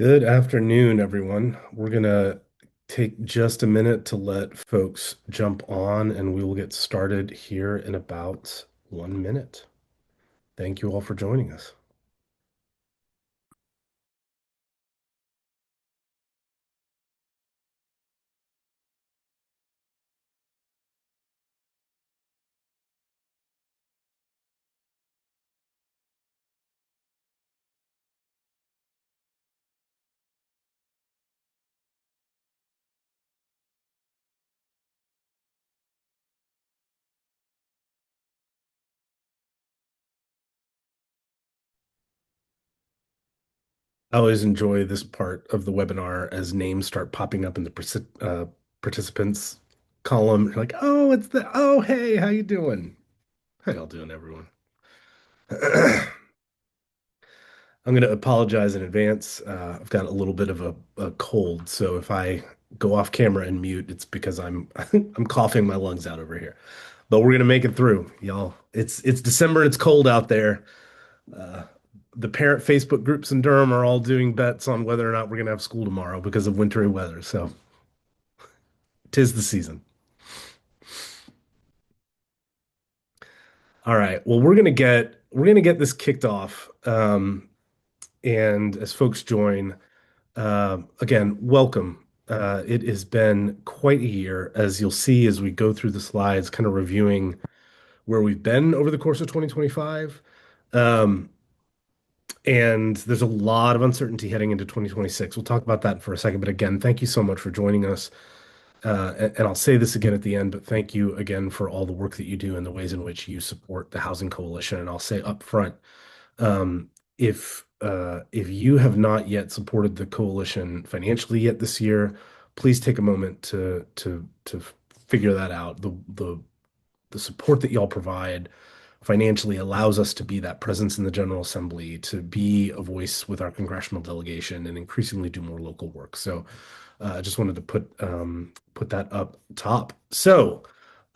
Good afternoon, everyone. We're gonna take just a minute to let folks jump on, and we will get started here in about 1 minute. Thank you all for joining us. I always enjoy this part of the webinar as names start popping up in the participants column. You're like, oh, hey, how you doing? How y'all doing, everyone? I'm going to apologize in advance. I've got a little bit of a cold, so if I go off camera and mute, it's because I'm I'm coughing my lungs out over here. But we're gonna make it through, y'all. It's December and it's cold out there. Uh, the parent Facebook groups in Durham are all doing bets on whether or not we're gonna have school tomorrow because of wintry weather. So 'tis the season. All right. Well, we're gonna get this kicked off. And as folks join, again, welcome. It has been quite a year, as you'll see as we go through the slides, kind of reviewing where we've been over the course of 2025. Um, and there's a lot of uncertainty heading into 2026. We'll talk about that for a second. But again, thank you so much for joining us. And I'll say this again at the end, but thank you again for all the work that you do and the ways in which you support the Housing Coalition. And I'll say up front, um, if you have not yet supported the coalition financially yet this year, please take a moment to figure that out. The support that y'all provide financially allows us to be that presence in the General Assembly, to be a voice with our congressional delegation, and increasingly do more local work. So I just wanted to put that up top. So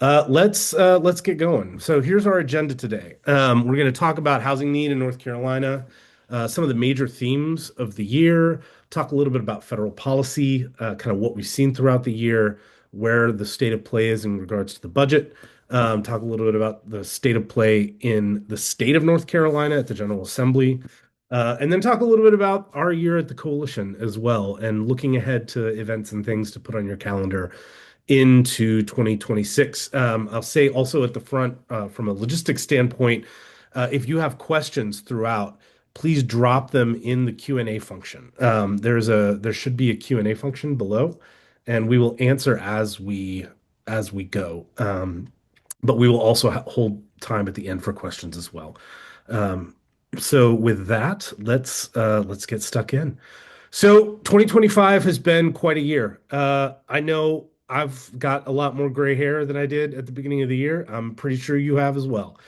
let's get going. So here's our agenda today. We're going to talk about housing need in North Carolina, some of the major themes of the year, talk a little bit about federal policy, kind of what we've seen throughout the year, where the state of play is in regards to the budget, talk a little bit about the state of play in the state of North Carolina at the General Assembly, and then talk a little bit about our year at the coalition as well, and looking ahead to events and things to put on your calendar into 2026. I'll say also at the front, from a logistics standpoint, if you have questions throughout, please drop them in the Q&A function. There should be a Q&A function below, and we will answer as we go. But we will also hold time at the end for questions as well. Um, so with that, let's get stuck in. So 2025 has been quite a year. I know I've got a lot more gray hair than I did at the beginning of the year. I'm pretty sure you have as well.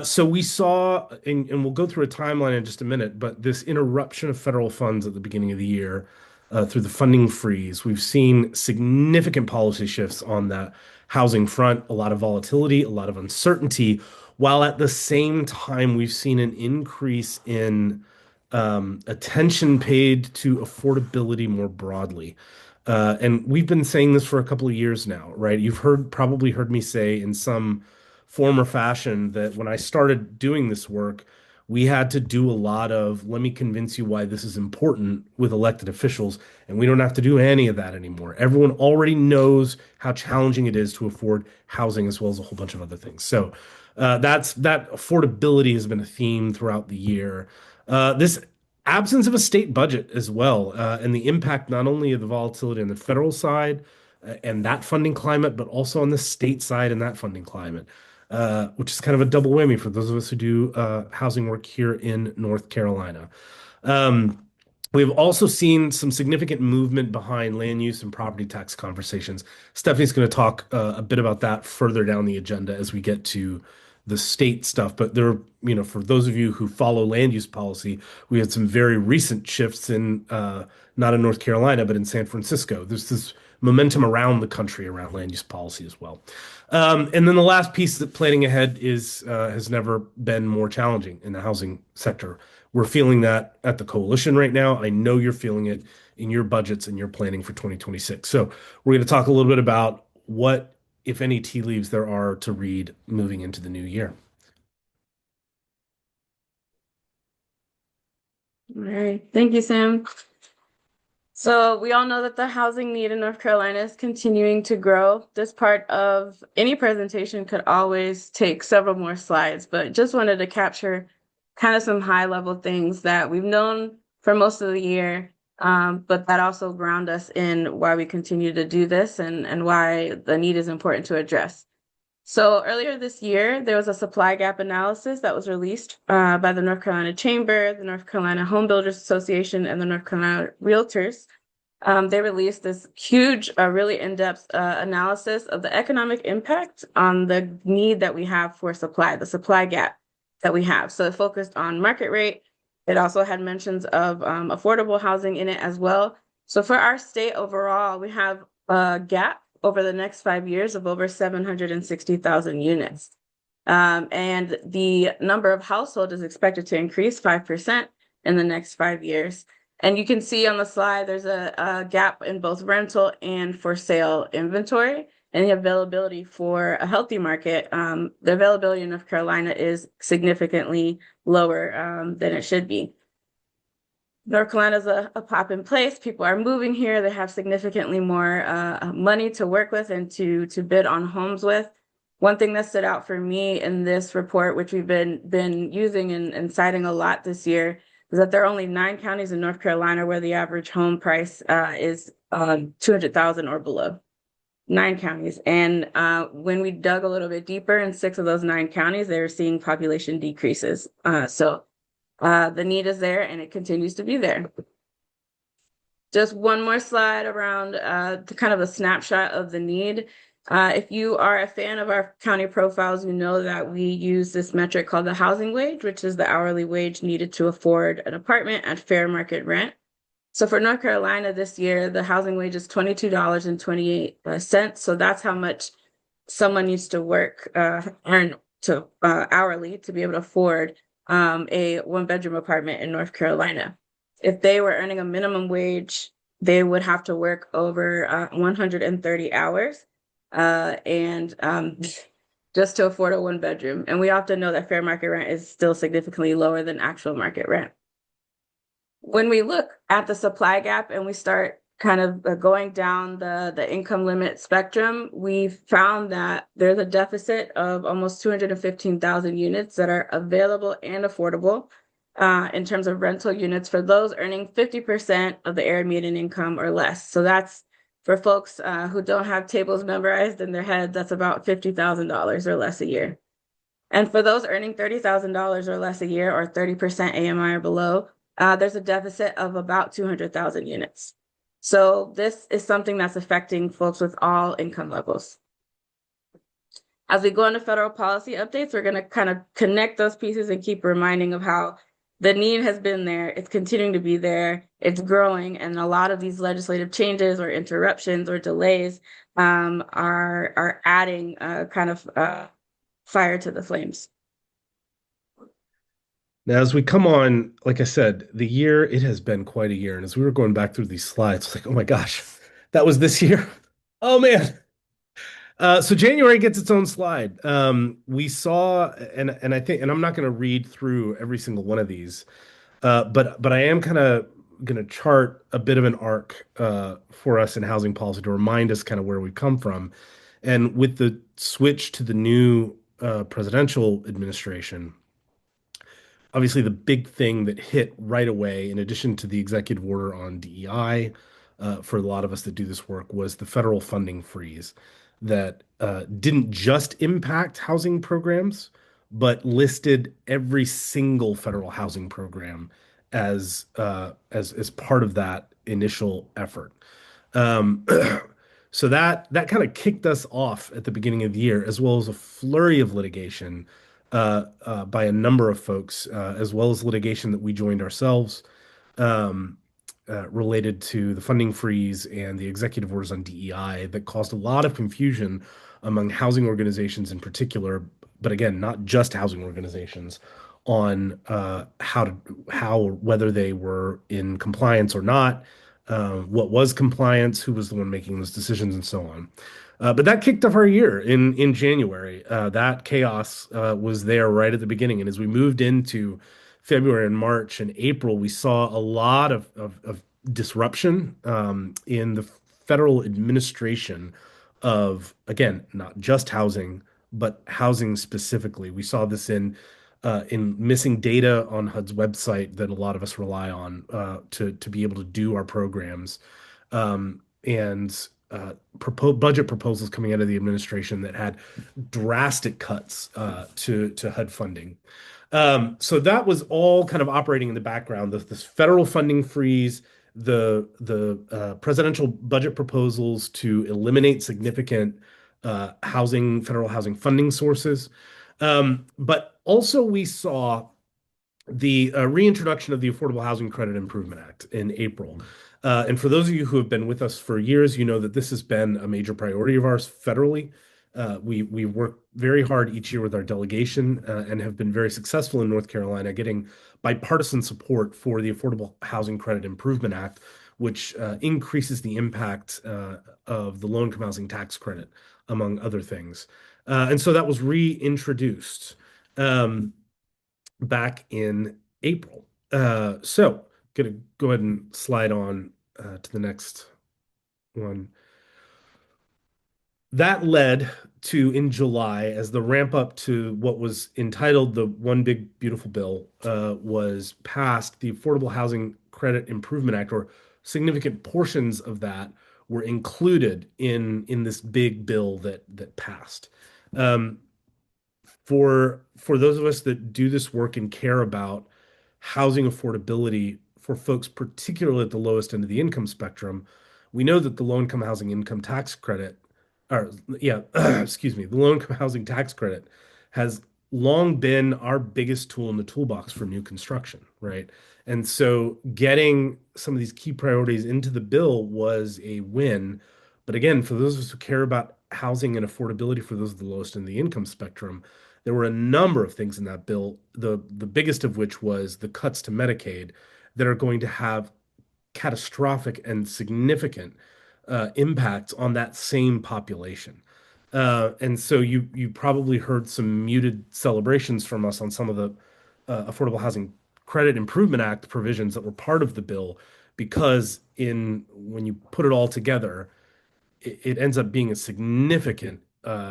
So we saw, and we'll go through a timeline in just a minute, but this interruption of federal funds at the beginning of the year, through the funding freeze, we've seen significant policy shifts on the housing front, a lot of volatility, a lot of uncertainty, while at the same time we've seen an increase in attention paid to affordability more broadly. And we've been saying this for a couple of years now, right? You've probably heard me say in some form or fashion that when I started doing this work, we had to do a lot of let me convince you why this is important with elected officials, and we don't have to do any of that anymore. Everyone already knows how challenging it is to afford housing as well as a whole bunch of other things. So that affordability has been a theme throughout the year. This absence of a state budget as well, and the impact not only of the volatility on the federal side and that funding climate, but also on the state side and that funding climate, which is kind of a double whammy for those of us who do housing work here in North Carolina. Um, We've also seen some significant movement behind land use and property tax conversations. Stephanie's going to talk a bit about that further down the agenda as we get to the state stuff. But for those of you who follow land use policy, we had some very recent shifts in not in North Carolina, but in San Francisco. There's this momentum around the country around land use policy as well. And then the last piece that planning ahead is has never been more challenging in the housing sector, We're feeling that at the coalition right now. I know you're feeling it in your budgets and your planning for 2026. So we're going to talk a little bit about what, if any, tea leaves there are to read moving into the new year. All right. Thank you, Sam. So we all know that the housing need in North Carolina is continuing to grow. This part of any presentation could always take several more slides, but just wanted to capture kind of some high level things that we've known for most of the year, but that also ground us in why we continue to do this and why the need is important to address. So earlier this year, there was a supply gap analysis that was released by the North Carolina Chamber, the North Carolina Home Builders Association, and the North Carolina Realtors. They released this huge, really in-depth analysis of the economic impact on the need that we have for supply, the supply gap that we have. So it focused on market rate. It also had mentions of affordable housing in it as well. So for our state overall, we have a gap over the next 5 years of over 760,000 units. And the number of households is expected to increase 5% in the next 5 years. And you can see on the slide, there's a gap in both rental and for sale inventory and the availability for a healthy market. The availability in North Carolina is significantly lower than it should be. North Carolina is a pop-in place. People are moving here. They have significantly more money to work with and to bid on homes with. One thing that stood out for me in this report, which we've been using and citing a lot this year, is that there are only 9 counties in North Carolina where the average home price is 200,000 or below. 9 counties. And when we dug a little bit deeper in 6 of those 9 counties, they were seeing population decreases. So the need is there and it continues to be there. Just one more slide around the kind of a snapshot of the need. If you are a fan of our county profiles, you know that we use this metric called the housing wage, which is the hourly wage needed to afford an apartment at fair market rent. So for North Carolina this year, the housing wage is $22.28. So that's how much someone needs to work, earn to hourly to be able to afford a one-bedroom apartment in North Carolina. If they were earning a minimum wage, they would have to work over 130 hours and just to afford a one-bedroom. And we often know that fair market rent is still significantly lower than actual market rent. When we look at the supply gap and we start kind of going down the income limit spectrum, we've found that there's a deficit of almost 215,000 units that are available and affordable in terms of rental units for those earning 50% of the area median income or less. So that's for folks who don't have tables memorized in their head, that's about $50,000 or less a year. And for those earning $30,000 or less a year or 30% AMI or below, there's a deficit of about 200,000 units. So this is something that's affecting folks with all income levels. As we go into federal policy updates, we're going to kind of connect those pieces and keep reminding of how the need has been there. It's continuing to be there. It's growing. And a lot of these legislative changes or interruptions or delays are adding kind of fire to the flames. Now, as we come on, like I said, the year, it has been quite a year. And as we were going back through these slides, it's like, oh my gosh, that was this year. Oh man. So January gets its own slide. We saw, and I think, and I'm not going to read through every single one of these, but I am kind of going to chart a bit of an arc for us in housing policy to remind us kind of where we come from. And with the switch to the new presidential administration, obviously the big thing that hit right away, in addition to the executive order on DEI, for a lot of us that do this work, was the federal funding freeze that didn't just impact housing programs, but listed every single federal housing program as part of that initial effort. Um, so that kind of kicked us off at the beginning of the year, as well as a flurry of litigation by a number of folks, as well as litigation that we joined ourselves um, related to the funding freeze and the executive orders on DEI that caused a lot of confusion among housing organizations in particular, but again, not just housing organizations, on how whether they were in compliance or not, what was compliance, who was the one making those decisions, and so on. But that kicked off our year in January. That chaos was there right at the beginning, and as we moved into February and March and April, we saw a lot of disruption in the federal administration of, again, not just housing, but housing specifically. We saw this in missing data on HUD's website that a lot of us rely on to be able to do our programs, and budget proposals coming out of the administration that had drastic cuts to HUD funding. So that was all kind of operating in the background. This federal funding freeze, the presidential budget proposals to eliminate significant federal housing funding sources. But also we saw the reintroduction of the Affordable Housing Credit Improvement Act in April. And for those of you who have been with us for years, you know that this has been a major priority of ours federally. We work very hard each year with our delegation and have been very successful in North Carolina getting bipartisan support for the Affordable Housing Credit Improvement Act, which increases the impact of the low-income housing tax credit, among other things. And so that was reintroduced um, back in April. So, gonna go ahead and slide on to the next one. That led to, in July, as the ramp up to what was entitled the One Big Beautiful Bill was passed, the Affordable Housing Credit Improvement Act, or significant portions of that, were included in this big bill that passed. Um, for those of us that do this work and care about housing affordability for folks, particularly at the lowest end of the income spectrum, we know that the low income housing income tax credit, or yeah, excuse me, the low income housing tax credit has long been our biggest tool in the toolbox for new construction, right? And so getting some of these key priorities into the bill was a win. But again, for those of us who care about housing and affordability for those of the lowest in the income spectrum, there were a number of things in that bill, the biggest of which was the cuts to Medicaid that are going to have catastrophic and significant impacts on that same population. And so you probably heard some muted celebrations from us on some of the Affordable Housing Credit Improvement Act provisions that were part of the bill, because in when you put it all together, it ends up being a significant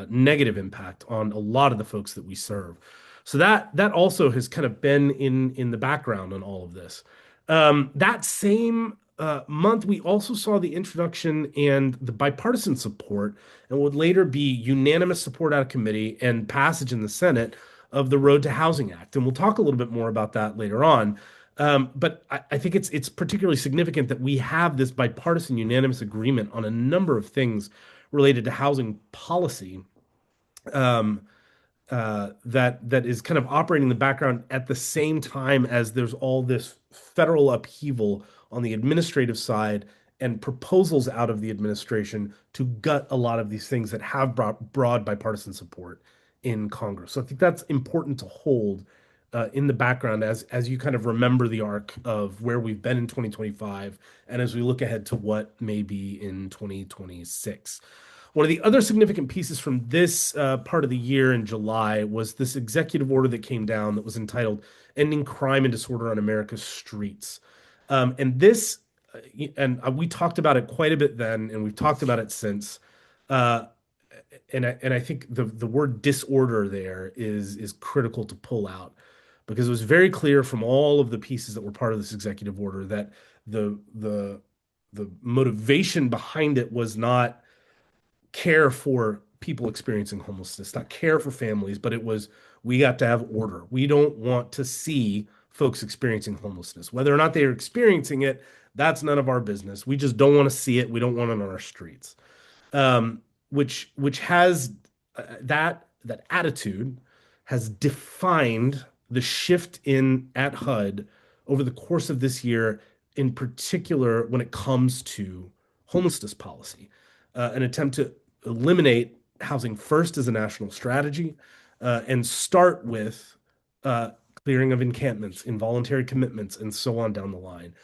negative impact on a lot of the folks that we serve. So that also has kind of been in the background on all of this. That same month, we also saw the introduction and the bipartisan support, and would later be unanimous support out of committee and passage in the Senate of the Road to Housing Act. And we'll talk a little bit more about that later on. But I think it's particularly significant that we have this bipartisan unanimous agreement on a number of things related to housing policy, um, that is kind of operating in the background at the same time as there's all this federal upheaval on the administrative side and proposals out of the administration to gut a lot of these things that have brought broad bipartisan support in Congress. So I think that's important to hold in the background as you kind of remember the arc of where we've been in 2025 and as we look ahead to what may be in 2026. One of the other significant pieces from this part of the year in July was this executive order that came down that was entitled Ending Crime and Disorder on America's Streets. And this, and we talked about it quite a bit then, and we've talked about it since. Uh, and I think the word disorder there is critical to pull out, because it was very clear from all of the pieces that were part of this executive order that the the the motivation behind it was not care for people experiencing homelessness, not care for families, but it was, we got to have order. We don't want to see folks experiencing homelessness. Whether or not they are experiencing it, that's none of our business. We just don't want to see it. We don't want it on our streets. Which has that attitude has defined the shift in at HUD over the course of this year, in particular when it comes to homelessness policy, an attempt to eliminate housing first as a national strategy, and start with clearing of encampments, involuntary commitments, and so on down the line.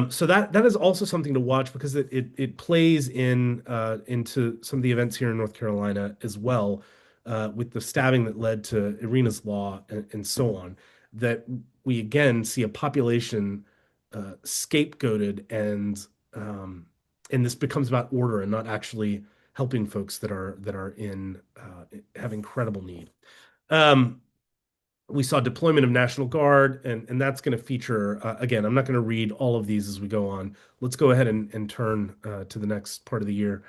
So that is also something to watch because it plays into some of the events here in North Carolina as well, with the stabbing that led to Irina's Law and so on. That we again see a population scapegoated and this becomes about order and not actually helping folks that are in have incredible need. Um, we saw deployment of National Guard, and that's going to feature again. I'm not going to read all of these as we go on. Let's go ahead and turn to the next part of the year.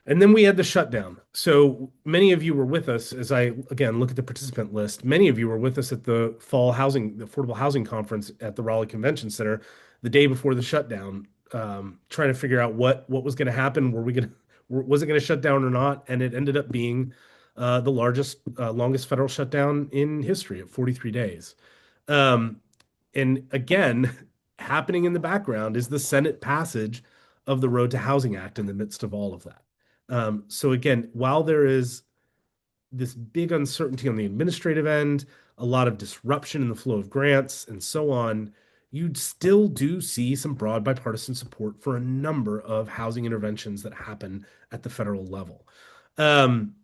And then we had the shutdown. So many of you were with us as I again look at the participant list. Many of you were with us at the the Affordable Housing Conference at the Raleigh Convention Center the day before the shutdown, trying to figure out what was going to happen. Was it going to shut down or not? And it ended up being the longest federal shutdown in history at 43 days. Um, and again, happening in the background is the Senate passage of the Road to Housing Act in the midst of all of that. So again, while there is this big uncertainty on the administrative end, a lot of disruption in the flow of grants, and so on, you still do see some broad bipartisan support for a number of housing interventions that happen at the federal level. Um,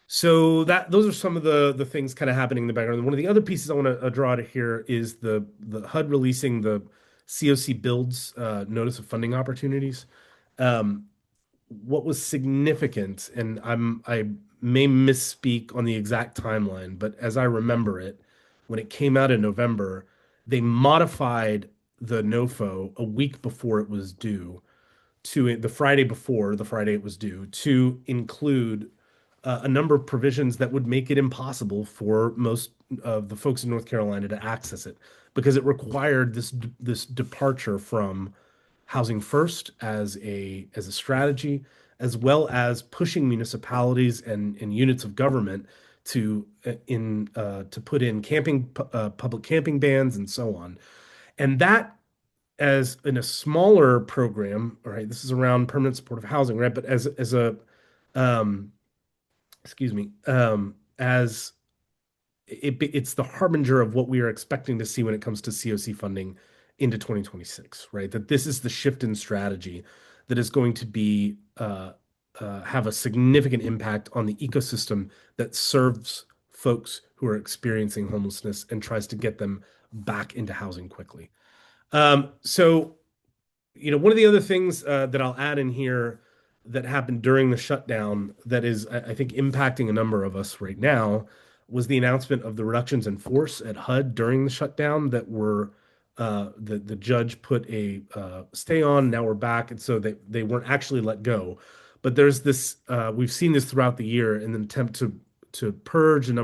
so that those are some of the things kind of happening in the background. One of the other pieces I want to draw to here is the HUD releasing the COC builds notice of funding opportunities. Um, what was significant, and I may misspeak on the exact timeline, but as I remember it, when it came out in November, they modified the NOFO a week before it was due to the Friday before the Friday it was due to include a number of provisions that would make it impossible for most of the folks in North Carolina to access it because it required this departure from housing first as a strategy, as well as pushing municipalities and units of government to put in public camping bans and so on. And that as in a smaller program, all right, this is around permanent supportive housing, right? But as a um, excuse me, as it's the harbinger of what we are expecting to see when it comes to COC funding into 2026, right? That this is the shift in strategy that is going to be have a significant impact on the ecosystem that serves folks who are experiencing homelessness and tries to get them back into housing quickly. So one of the other things that I'll add in here that happened during the shutdown that is, I think, impacting a number of us right now was the announcement of the reductions in force at HUD during the shutdown that were the judge put a stay on. Now we're back, and so they weren't actually let go. But there's this we've seen this throughout the year in an attempt to purge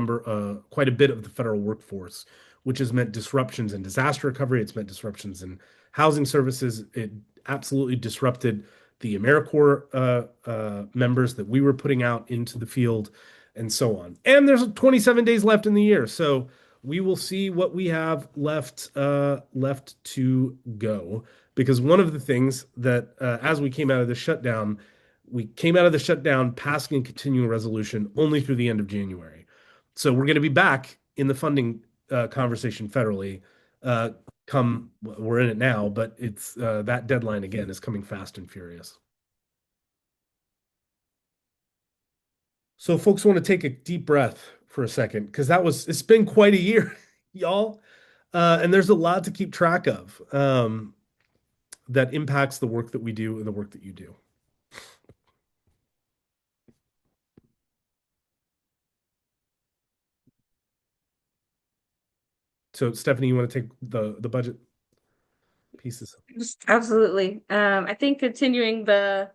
quite a bit of the federal workforce, which has meant disruptions in disaster recovery. It's meant disruptions in housing services. It absolutely disrupted the AmeriCorps members that we were putting out into the field and so on. And there's 27 days left in the year. So we will see what we have left to go. Because one of the things that as we came out of the shutdown passing a continuing resolution only through the end of January. So we're going to be back in the funding conversation federally uh, we're in it now, but it's that deadline again is coming fast and furious. So folks want to take a deep breath for a second because it's been quite a year, y'all. And there's a lot to keep track of that impacts the work that we do and the work that you do. So Stephanie, you want to take the budget pieces? Absolutely. I think continuing the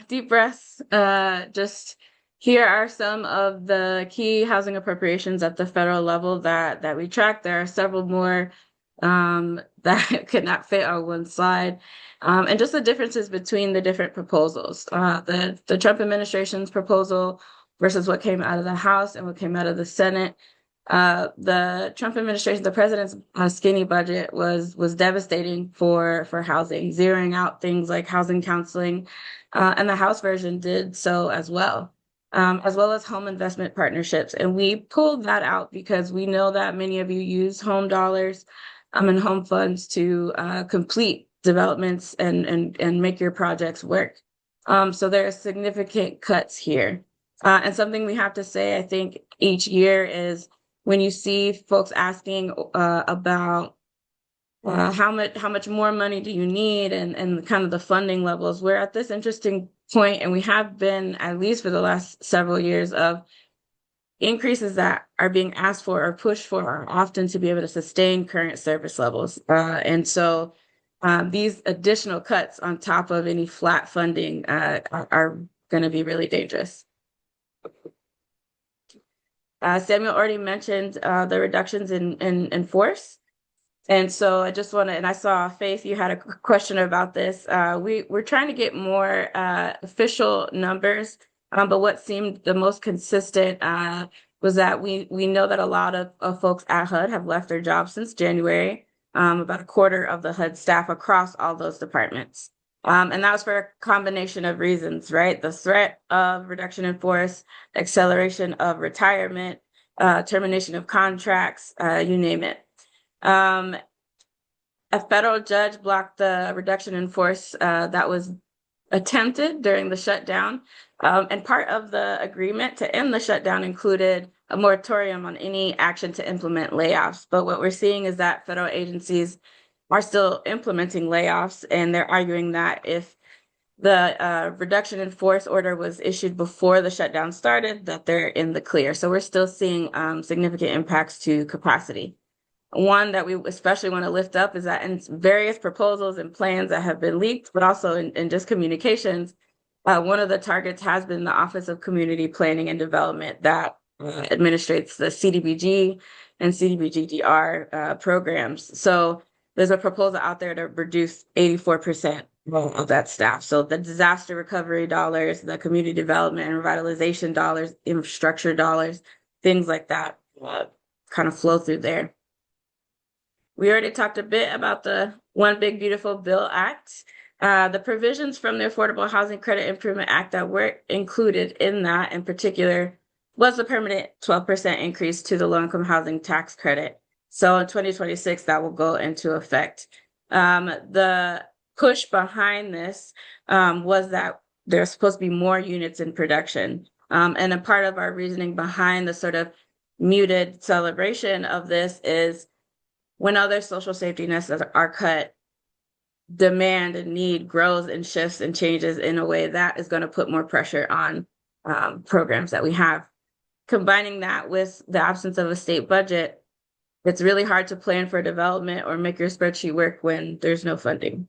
deep breaths, just here are some of the key housing appropriations at the federal level that we track. There are several more that could not fit on one slide. And just the differences between the different proposals. The Trump administration's proposal versus what came out of the House and what came out of the Senate. The Trump administration, the president's skinny budget was devastating for housing, zeroing out things like housing counseling, and the House version did so as well. as well as home investment partnerships. And we pulled that out because we know that many of you use home dollars and home funds to complete developments and make your projects work. So there are significant cuts here. And something we have to say, I think, each year is when you see folks asking about how much more money do you need and kind of the funding levels, we're at this interesting point, and we have been at least for the last several years of increases that are being asked for or pushed for are often to be able to sustain current service levels. And so these additional cuts on top of any flat funding are going to be really dangerous. Samuel already mentioned the reductions in force. And so I just want to, and I saw Faith, you had a question about this. We're trying to get more official numbers, but what seemed the most consistent was that we know that a lot of folks at HUD have left their jobs since January, about a quarter of the HUD staff across all those departments. And that was for a combination of reasons, right? The threat of reduction in force, acceleration of retirement, termination of contracts, you name it. Um, a federal judge blocked the reduction in force that was attempted during the shutdown. And part of the agreement to end the shutdown included a moratorium on any action to implement layoffs. But what we're seeing is that federal agencies are still implementing layoffs, and they're arguing that if the reduction in force order was issued before the shutdown started, that they're in the clear. So we're still seeing significant impacts to capacity. One that we especially want to lift up is that in various proposals and plans that have been leaked, but also in just communications, one of the targets has been the Office of Community Planning and Development that administrates the CDBG and CDBG-DR programs. So there's a proposal out there to reduce 84% of that staff. So the disaster recovery dollars, the community development and revitalization dollars, infrastructure dollars, things like that kind of flow through there. We already talked a bit about the One Big Beautiful Bill Act. The provisions from the Affordable Housing Credit Improvement Act that were included in that in particular was the permanent 12% increase to the low-income housing tax credit. So in 2026, that will go into effect. The push behind this was that there's supposed to be more units in production. And a part of our reasoning behind the sort of muted celebration of this is when other social safety nets are cut, demand and need grows and shifts and changes in a way that is going to put more pressure on programs that we have. Combining that with the absence of a state budget, it's really hard to plan for development or make your spreadsheet work when there's no funding.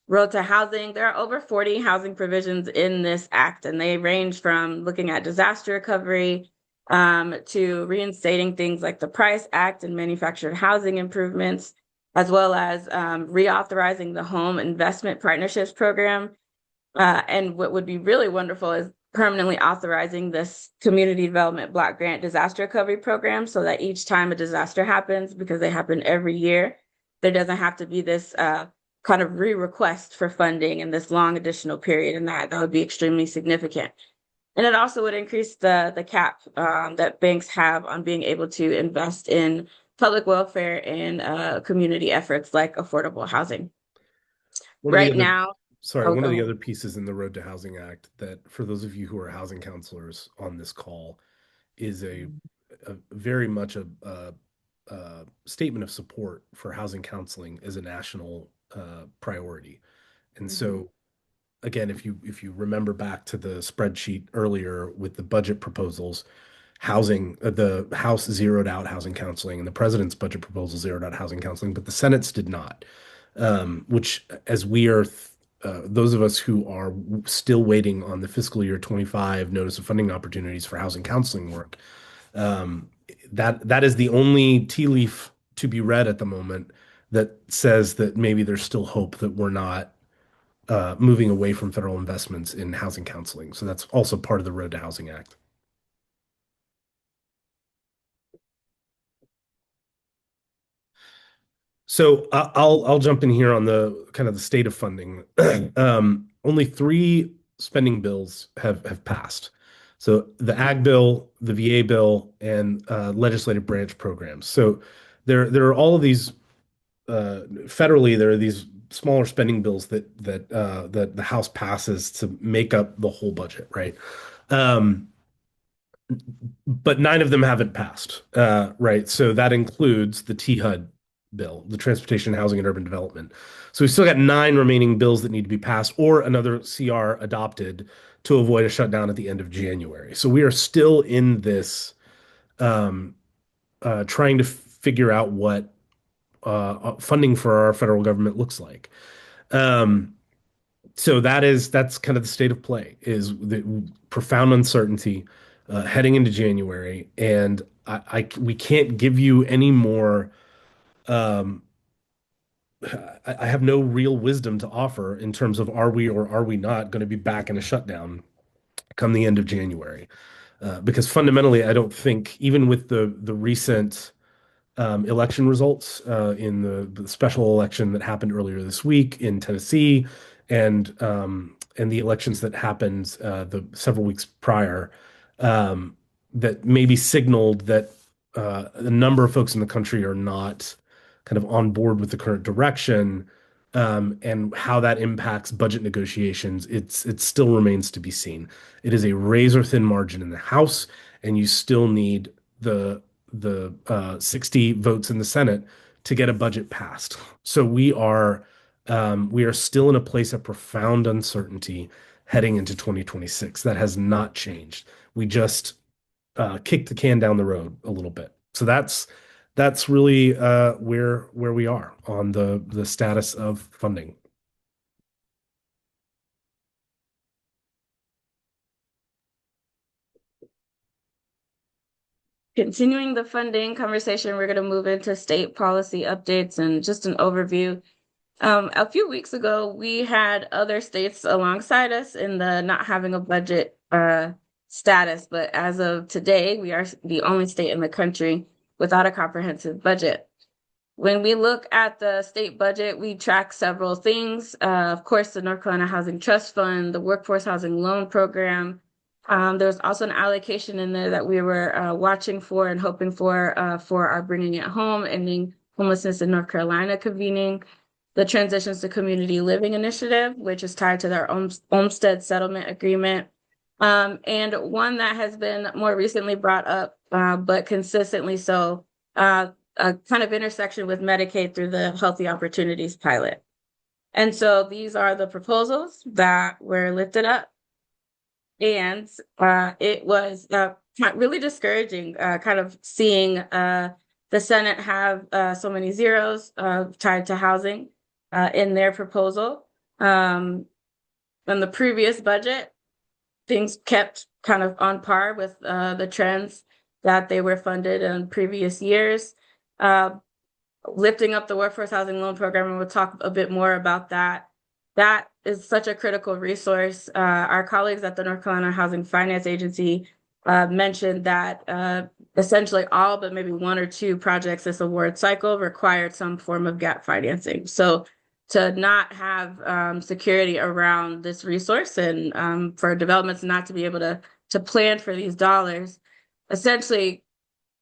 Road to housing, there are over 40 housing provisions in this act, and they range from looking at disaster recovery, to reinstating things like the Price Act and manufactured housing improvements, as well as reauthorizing the Home Investment Partnerships Program. And what would be really wonderful is permanently authorizing this Community Development Block Grant Disaster Recovery Program so that each time a disaster happens, because they happen every year, there doesn't have to be this kind of re-request for funding in this long additional period, and that would be extremely significant. And it also would increase the cap that banks have on being able to invest in public welfare and community efforts like affordable housing. One of the Right other, now, sorry, oh, one go of the ahead. other pieces in the Road to Housing Act that for those of you who are housing counselors on this call is a very much a statement of support for housing counseling as a national priority. And Mhm. so again, if you remember back to the spreadsheet earlier with the budget proposals, the House zeroed out housing counseling and the president's budget proposal zeroed out housing counseling, but the Senate's did not. Which, as we are, those of us who are still waiting on the fiscal year 25 notice of funding opportunities for housing counseling work, um, that is the only tea leaf to be read at the moment that says that maybe there's still hope that we're not moving away from federal investments in housing counseling. So that's also part of the Road to Housing Act. So I'll jump in here on the kind of the state of funding. Only three spending bills have passed. So the ag bill, the VA bill, and legislative branch programs. So there are all of these federally. There are these smaller spending bills that the House passes to make up the whole budget, right? Um, but nine of them haven't passed, right? So that includes the THUD bill, the Transportation, Housing, and Urban Development. So we've still got nine remaining bills that need to be passed or another CR adopted to avoid a shutdown at the end of January. So we are still in this um, trying to figure out what funding for our federal government looks like. Um, so that's kind of the state of play is the profound uncertainty heading into January, and we can't give you any more. Um, I have no real wisdom to offer in terms of are we or are we not going to be back in a shutdown come the end of January? Because fundamentally, I don't think even with the recent election results in the special election that happened earlier this week in Tennessee, and the elections that happened the several weeks prior, that maybe signaled that a number of folks in the country are not kind of on board with the current direction, and how that impacts budget negotiations. It still remains to be seen. It is a razor thin margin in the House, and you still need the 60 votes in the Senate to get a budget passed. So we are still in a place of profound uncertainty heading into 2026. That has not changed. We just kicked the can down the road a little bit. So that's really where we are on the status of funding. Continuing the funding conversation, we're going to move into state policy updates and just an overview. A few weeks ago, we had other states alongside us in the not having a budget status, but as of today, we are the only state in the country without a comprehensive budget. When we look at the state budget, we track several things. Of course, the North Carolina Housing Trust Fund, the Workforce Housing Loan Program. There's also an allocation in there that we were watching for and hoping for our Bringing It Home, Ending Homelessness in North Carolina convening, the Transitions to Community Living Initiative, which is tied to their Olmstead Settlement Agreement, and one that has been more recently brought up, but consistently so, a kind of intersection with Medicaid through the Healthy Opportunities pilot. And so these are the proposals that were lifted up. And it was really discouraging, kind of seeing the Senate have so many zeros tied to housing in their proposal. In the previous budget, things kept kind of on par with the trends that they were funded in previous years. Lifting up the Workforce Housing Loan Program, and we'll talk a bit more about that. That is such a critical resource. Our colleagues at the North Carolina Housing Finance Agency mentioned that essentially all but maybe one or two projects this award cycle required some form of gap financing. So to not have security around this resource and for developments not to be able to plan for these dollars essentially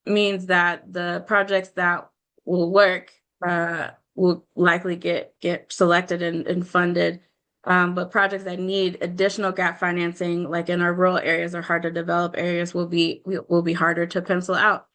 means that the projects that will work will likely get selected and funded. But projects that need additional gap financing, like in our rural areas or hard to develop areas, will be harder to pencil out.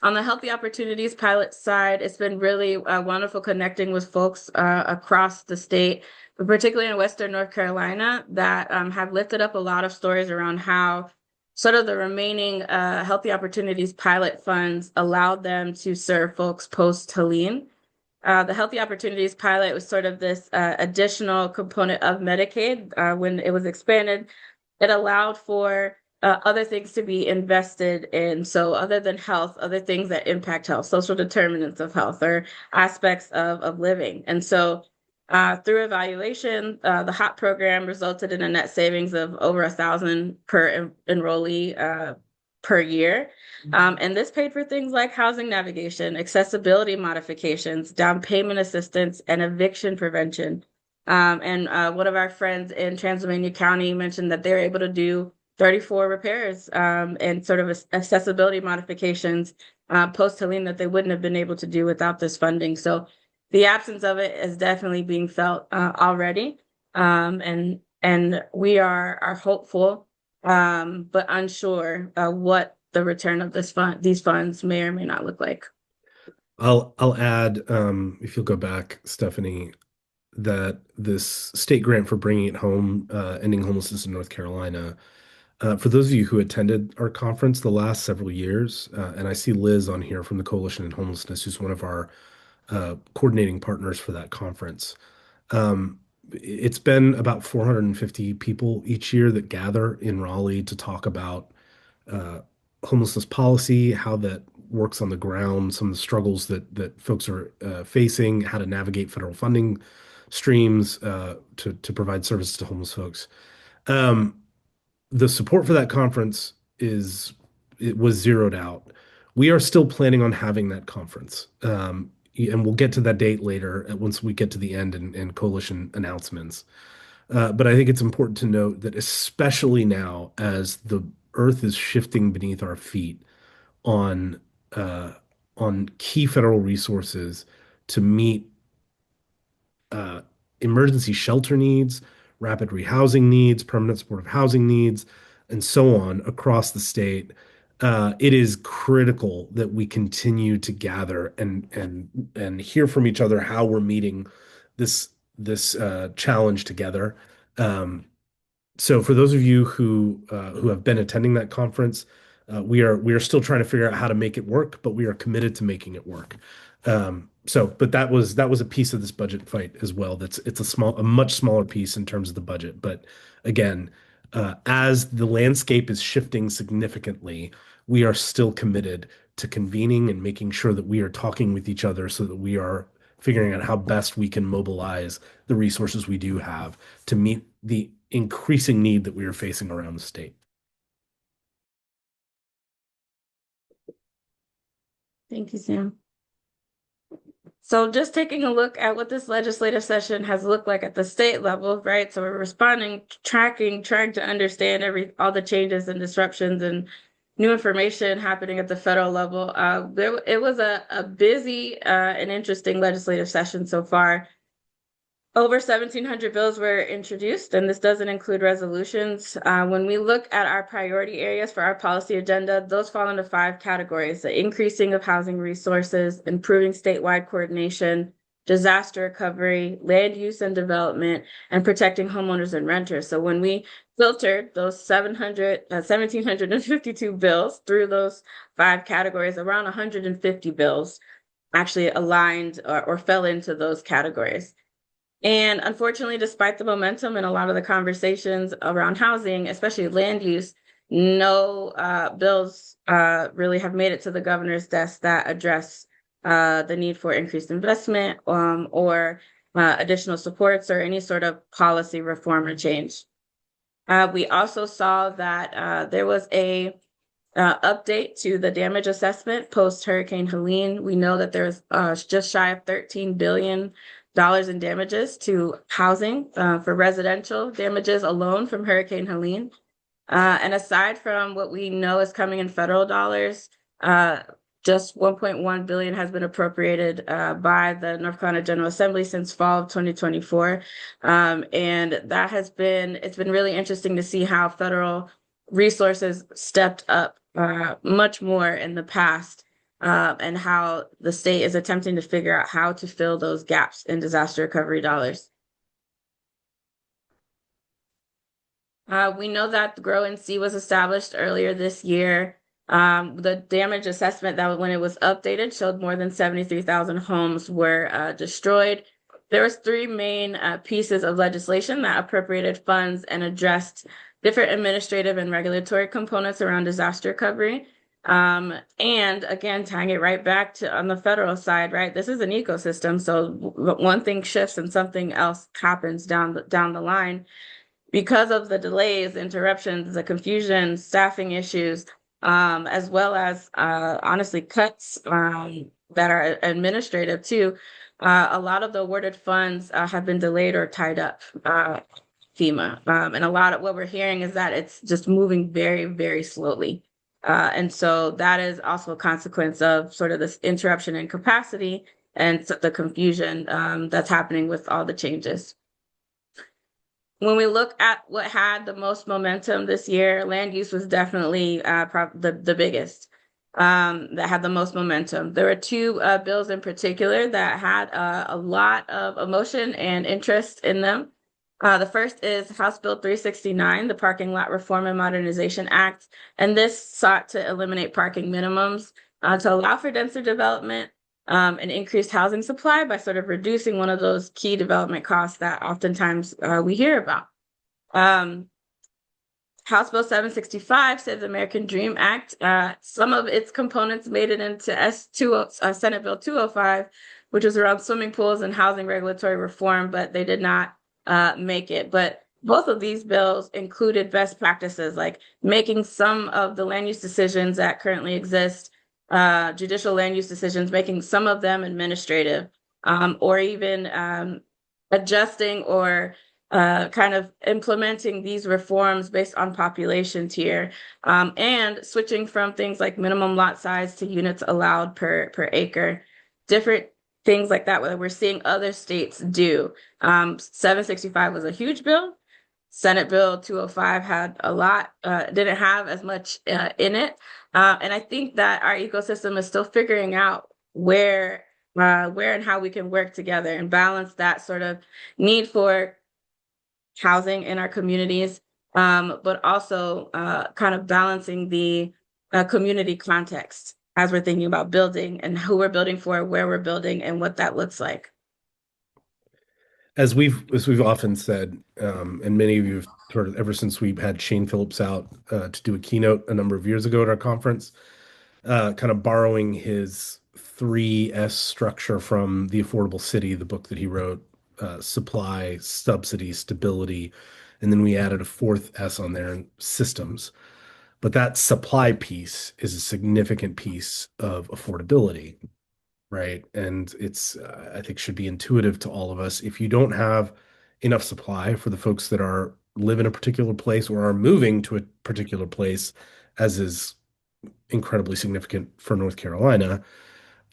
On the Healthy Opportunities pilot side, it's been really wonderful connecting with folks across the state, but particularly in Western North Carolina, that have lifted up a lot of stories around how sort of the remaining Healthy Opportunities pilot funds allowed them to serve folks post-Helene. The Healthy Opportunities pilot was sort of this additional component of Medicaid. When it was expanded, it allowed for other things to be invested in. So other than health, other things that impact health, social determinants of health or aspects of living. And so through evaluation, the HOP program resulted in a net savings of over $1,000 per enrollee per year. And this paid for things like housing navigation, accessibility modifications, down payment assistance, and eviction prevention. And one of our friends in Transylvania County mentioned that they're able to do 34 repairs and sort of accessibility modifications post Helene that they wouldn't have been able to do without this funding. So the absence of it is definitely being felt already. And we are hopeful, but unsure what the return of these funds may or may not look like. I'll add, if you'll go back, Stephanie, that this state grant for bringing it home, ending homelessness in North Carolina. For those of you who attended our conference the last several years, and I see Liz on here from the Coalition in Homelessness, who's one of our coordinating partners for that conference. It's been about 450 people each year that gather in Raleigh to talk about uh, homelessness policy, how that works on the ground, some of the struggles that folks are facing, how to navigate federal funding streams to provide services to homeless folks. Um, the support for that conference is it was zeroed out. We are still planning on having that conference. And we'll get to that date later once we get to the end and coalition announcements. But I think it's important to note that especially now, as the earth is shifting beneath our feet on uh, on key federal resources to meet uh, emergency shelter needs, rapid rehousing needs, permanent supportive housing needs, and so on across the state. It is critical that we continue to gather and hear from each other how we're meeting this challenge together. Um, so for those of you who have been attending that conference, we are still trying to figure out how to make it work, but we are committed to making it work. But that was a piece of this budget fight as well. It's a much smaller piece in terms of the budget. But again, as the landscape is shifting significantly, we are still committed to convening and making sure that we are talking with each other so that we are figuring out how best we can mobilize the resources we do have to meet the increasing need that we are facing around the state. Thank you, Sam. So just taking a look at what this legislative session has looked like at the state level, right? So we're responding, tracking, trying to understand all the changes and disruptions and new information happening at the federal level. It was a busy and interesting legislative session so far. Over 1,700 bills were introduced, and this doesn't include resolutions. When we look at our priority areas for our policy agenda, those fall into 5 categories: the increasing of housing resources, improving statewide coordination, disaster recovery, land use and development, and protecting homeowners and renters. So when we filtered those 1,752 bills through those 5 categories, around 150 bills actually aligned or fell into those categories. And unfortunately, despite the momentum and a lot of the conversations around housing, especially land use, no bills really have made it to the governor's desk that address the need for increased investment or additional supports or any sort of policy reform or change. We also saw that there was a update to the damage assessment post Hurricane Helene. We know that there's just shy of $13 billion in damages to housing for residential damages alone from Hurricane Helene. And aside from what we know is coming in federal dollars, just 1.1 billion has been appropriated by the North Carolina General Assembly since fall of 2024. And it's been really interesting to see how federal resources stepped up much more in the past, and how the state is attempting to figure out how to fill those gaps in disaster recovery dollars. We know that the Grow and See was established earlier this year. The damage assessment that when it was updated showed more than 73,000 homes were destroyed. There was 3 main pieces of legislation that appropriated funds and addressed different administrative and regulatory components around disaster recovery. And again, tying it right back to on the federal side, right? This is an ecosystem. So one thing shifts and something else happens down the line because of the delays, interruptions, the confusion, staffing issues, as well as honestly cuts that are administrative too. A lot of the awarded funds have been delayed or tied up, FEMA. And a lot of what we're hearing is that it's just moving very, very slowly. And so that is also a consequence of sort of this interruption in capacity and the confusion that's happening with all the changes. When we look at what had the most momentum this year, land use was definitely the biggest that had the most momentum. There were two bills in particular that had a lot of emotion and interest in them. The first is House Bill 369, the Parking Lot Reform and Modernization Act, and this sought to eliminate parking minimums to allow for denser development and increased housing supply by sort of reducing one of those key development costs that oftentimes we hear about. Um, House Bill 765 says American Dream Act. Some of its components made it into Senate Bill 205, which was around swimming pools and housing regulatory reform, but they did not make it. But both of these bills included best practices, like making some of the land use decisions that currently exist, judicial land use decisions, making some of them administrative, or even adjusting or kind of implementing these reforms based on population tier, and switching from things like minimum lot size to units allowed per acre, different things like that, where we're seeing other states do. 765 was a huge bill. Senate Bill 205 had a lot, didn't have as much in it. And I think that our ecosystem is still figuring out where and how we can work together and balance that sort of need for housing in our communities, but also kind of balancing the community context as we're thinking about building and who we're building for, where we're building, and what that looks like. As we've often said, and many of you have heard ever since we had Shane Phillips out to do a keynote a number of years ago at our conference, kind of borrowing his 3S structure from The Affordable City, the book that he wrote, supply, subsidy, stability, and then we added a fourth S on there, systems. But that supply piece is a significant piece of affordability, right? And it's, I think, should be intuitive to all of us. If you don't have enough supply for the folks that are live in a particular place or are moving to a particular place, as is incredibly significant for North Carolina,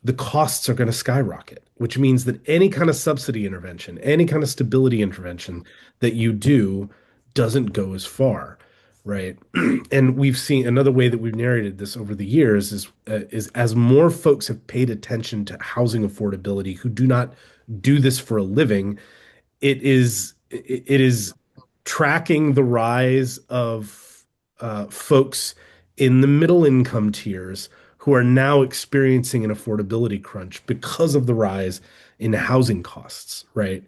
the costs are going to skyrocket, which means that any kind of subsidy intervention, any kind of stability intervention that you do doesn't go as far, right? And we've seen another way that we've narrated this over the years is as more folks have paid attention to housing affordability who do not do this for a living, it is tracking the rise of folks in the middle income tiers who are now experiencing an affordability crunch because of the rise in housing costs, right?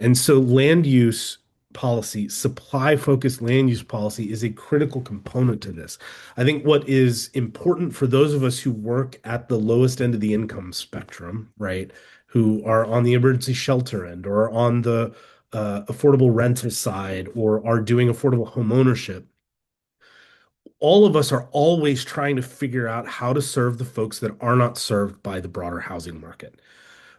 And so land use policy, supply focused land use policy is a critical component to this. I think what is important for those of us who work at the lowest end of the income spectrum, right? Who are on the emergency shelter end or on the affordable rental side or are doing affordable home ownership, all of us are always trying to figure out how to serve the folks that are not served by the broader housing market.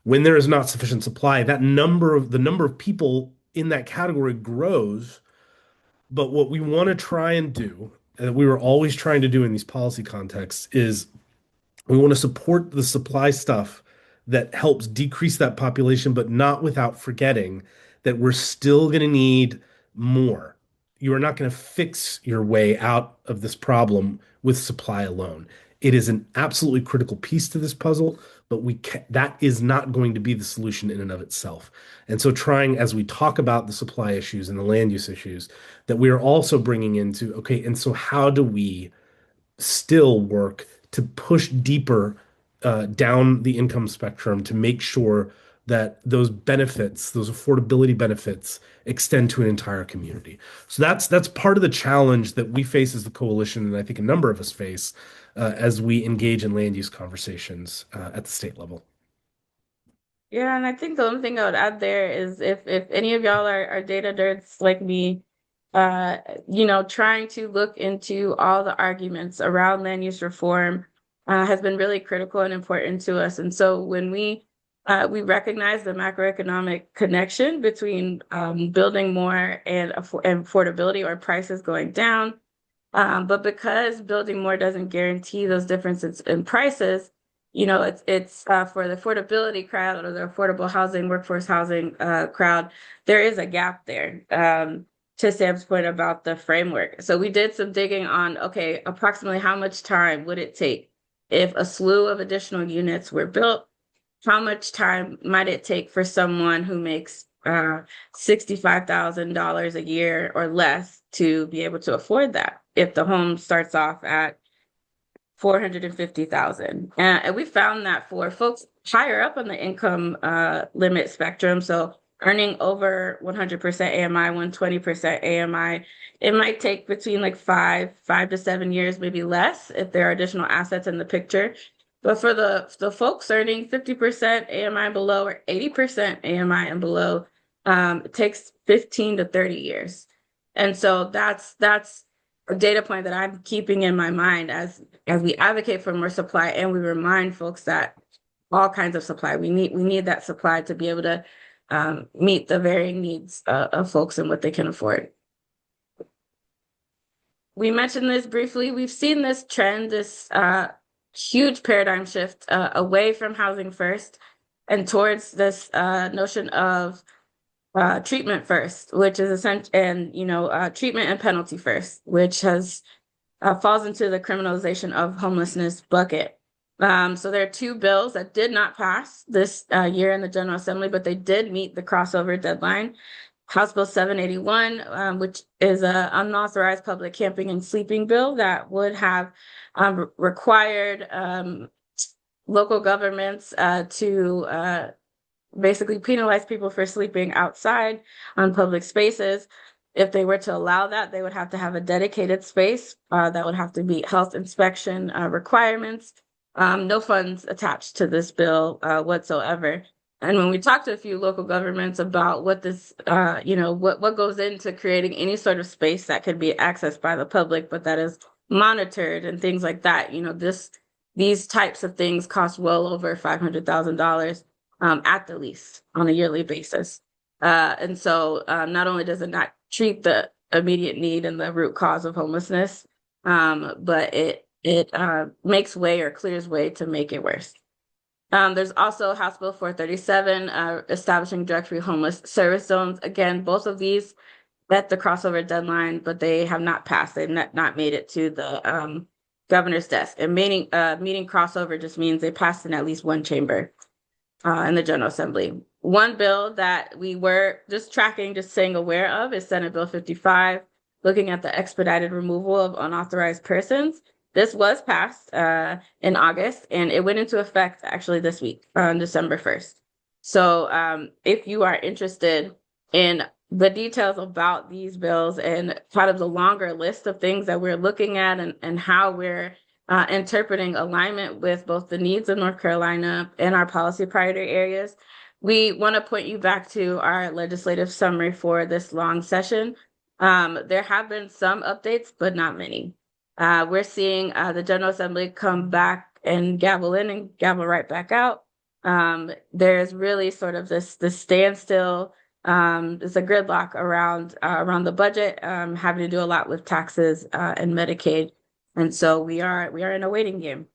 When there is not sufficient supply, the number of people in that category grows. But what we want to try and do, and we were always trying to do in these policy contexts, is we want to support the supply stuff that helps decrease that population, but not without forgetting that we're still going to need more. You are not going to fix your way out of this problem with supply alone. It is an absolutely critical piece to this puzzle, but that is not going to be the solution in and of itself. And so, trying as we talk about the supply issues and the land use issues, that we are also bringing into okay, and so how do we still work to push deeper down the income spectrum to make sure that those benefits, those affordability benefits, extend to an entire community. So that's part of the challenge that we face as the coalition, and I think a number of us face as we engage in land use conversations at the state level. Yeah, and I think the only thing I would add there is if any of y'all are data nerds like me, uh, trying to look into all the arguments around land use reform has been really critical and important to us. And so when we We recognize the macroeconomic connection between building more and affordability or prices going down. But because building more doesn't guarantee those differences in prices, it's for the affordability crowd or the affordable housing, workforce housing crowd, there is a gap there. To Sam's point about the framework. So we did some digging on, okay, approximately how much time would it take if a slew of additional units were built? How much time might it take for someone who makes $65,000 a year or less to be able to afford that if the home starts off at 450,000? And we found that for folks higher up on the income limit spectrum, so earning over 100% AMI, 120% AMI, it might take between like 5 to 7 years, maybe less if there are additional assets in the picture. But for the folks earning 50% AMI and below or 80% AMI and below, it takes 15 to 30 years. And so that's a data point that I'm keeping in my mind as we advocate for more supply and we remind folks that all kinds of supply. We need that supply to be able to meet the varying needs of folks and what they can afford. We mentioned this briefly. We've seen this trend, this huge paradigm shift away from housing first and towards this notion of treatment first, which is essential, and treatment and penalty first, which has falls into the criminalization of homelessness bucket. So there are two bills that did not pass this year in the General Assembly, but they did meet the crossover deadline. House Bill 781, which is an unauthorized public camping and sleeping bill that would have required local governments to basically penalize people for sleeping outside on public spaces. If they were to allow that, they would have to have a dedicated space that would have to meet health inspection requirements. No funds attached to this bill whatsoever. And when we talk to a few local governments about what this, what goes into creating any sort of space that could be accessed by the public, but that is monitored and things like that, these types of things cost well over $500,000 at the least on a yearly basis. And so not only does it not treat the immediate need and the root cause of homelessness, but it makes way or clears way to make it worse. There's also House Bill 437, establishing drug-free homeless service zones. Again, both of these met the crossover deadline, but they have not passed. They've not made it to the governor's desk. And meeting crossover just means they passed in at least one chamber in the General Assembly. One bill that we were just tracking, just staying aware of, is Senate Bill 55, looking at the expedited removal of unauthorized persons. This was passed in August, and it went into effect actually this week on December 1st. So if you are interested in the details about these bills and kind of the longer list of things that we're looking at and how we're interpreting alignment with both the needs of North Carolina and our policy priority areas, we want to point you back to our legislative summary for this long session. There have been some updates, but not many. We're seeing the General Assembly come back and gavel in and gavel right back out. There's really sort of this standstill. There's a gridlock around the budget, having to do a lot with taxes and Medicaid, and so we are in a waiting game.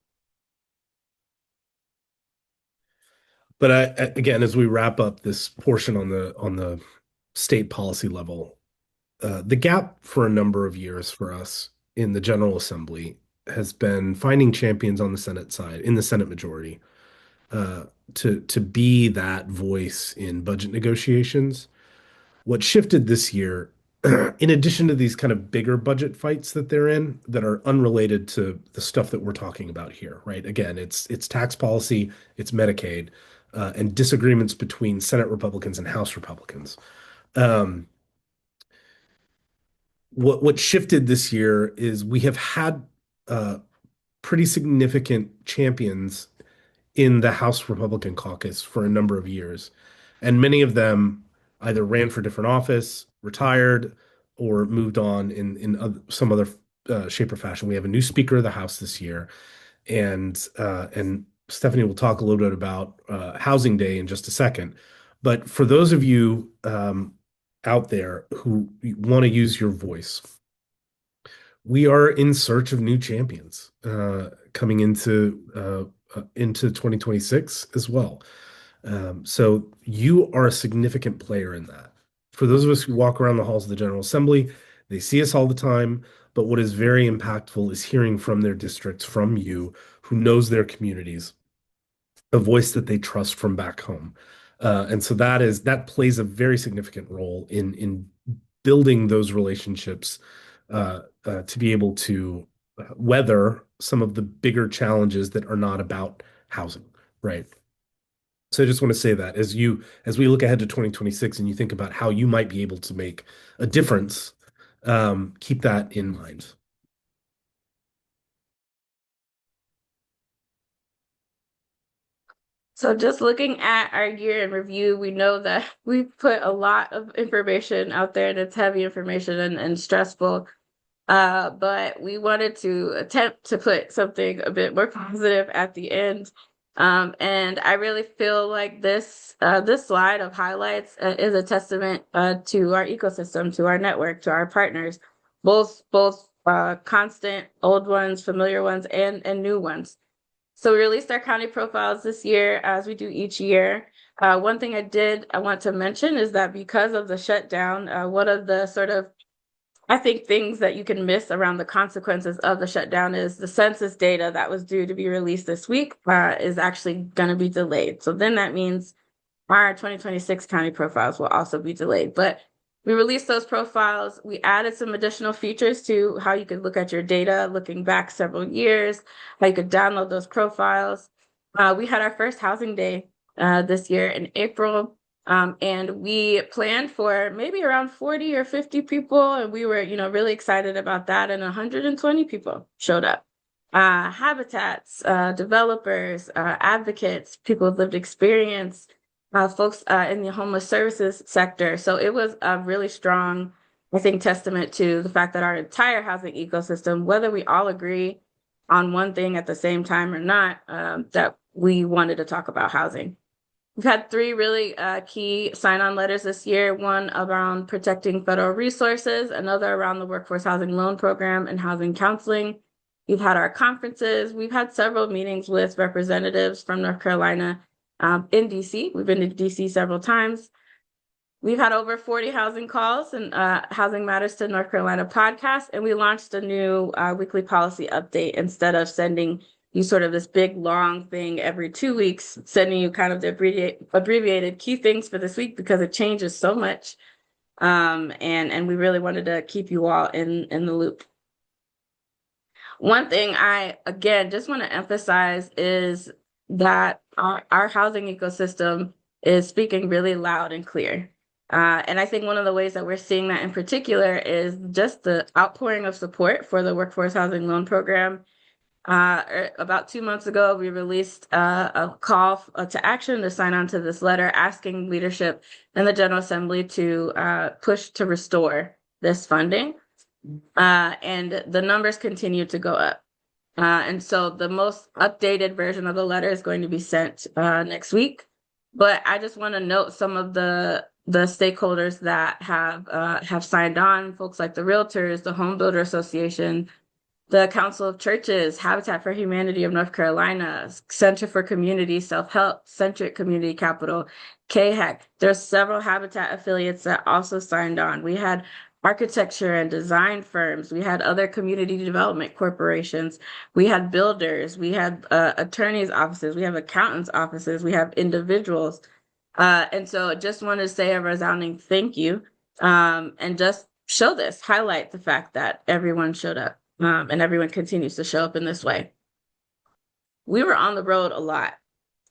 But again, as we wrap up this portion on the state policy level, the gap for a number of years for us in the General Assembly has been finding champions on the Senate side, in the Senate majority, to be that voice in budget negotiations. What shifted this year, in addition to these kind of bigger budget fights that they're in that are unrelated to the stuff that we're talking about here, right? Again, it's tax policy, it's Medicaid, and disagreements between Senate Republicans and House Republicans. Um, what shifted this year is we have had uh, pretty significant champions in the House Republican caucus for a number of years, and many of them either ran for different office, retired, or moved on in some other shape or fashion. We have a new Speaker of the House this year, and Stephanie will talk a little bit about Housing Day in just a second. But for those of you out there who want to use your voice, we are in search of new champions coming into 2026 as well. So you are a significant player in that. For those of us who walk around the halls of the General Assembly, they see us all the time. But what is very impactful is hearing from their districts, from you, who knows their communities, a voice that they trust from back home. And so that plays a very significant role in building those relationships to be able to weather some of the bigger challenges that are not about housing, right? So I just want to say that as we look ahead to 2026 and you think about how you might be able to make a difference, keep that in mind. So just looking at our year in review, we know that we put a lot of information out there and it's heavy information and stressful. But we wanted to attempt to put something a bit more positive at the end. And I really feel like this slide of highlights is a testament to our ecosystem, to our network, to our partners, both constant old ones, familiar ones, and new ones. So we released our county profiles this year, as we do each year. One thing I want to mention is that because of the shutdown, one of the sort of I think things that you can miss around the consequences of the shutdown is the census data that was due to be released this week is actually going to be delayed. So then that means our 2026 county profiles will also be delayed. But we released those profiles. We added some additional features to how you could look at your data looking back several years, how you could download those profiles. We had our first housing day this year in April. And we planned for maybe around 40 or 50 people, and we were, really excited about that. And 120 people showed up. Habitats, developers, advocates, people with lived experience, folks in the homeless services sector. So it was a really strong, I think, testament to the fact that our entire housing ecosystem, whether we all agree on one thing at the same time or not, that we wanted to talk about housing. We've had three really key sign-on letters this year, one around protecting federal resources, another around the workforce housing loan program and housing counseling. We've had our conferences. We've had several meetings with representatives from North Carolina in DC. We've been to DC several times. We've had over 40 housing calls and Housing Matters to North Carolina podcast, and we launched a new weekly policy update instead of sending you sort of this big long thing every 2 weeks, sending you kind of the abbreviated key things for this week because it changes so much. And we really wanted to keep you all in the loop. One thing I, again, just want to emphasize is that our housing ecosystem is speaking really loud and clear. And I think one of the ways that we're seeing that in particular is just the outpouring of support for the Workforce Housing Loan Program. About 2 months ago, we released a call to action to sign on to this letter asking leadership in the General Assembly to push to restore this funding. And the numbers continue to go up. And so the most updated version of the letter is going to be sent next week. But I just want to note some of the stakeholders that have signed on, folks like the Realtors, the Home Builder Association, the Council of Churches, Habitat for Humanity of North Carolina, Center for Community Self-Help, Centric Community Capital, KHEC. There's several Habitat affiliates that also signed on. We had architecture and design firms. We had other community development corporations. We had builders. We had attorneys' offices. We have accountants' offices. We have individuals. And so just want to say a resounding thank you and just highlight the fact that everyone showed up. And everyone continues to show up in this way. We were on the road a lot.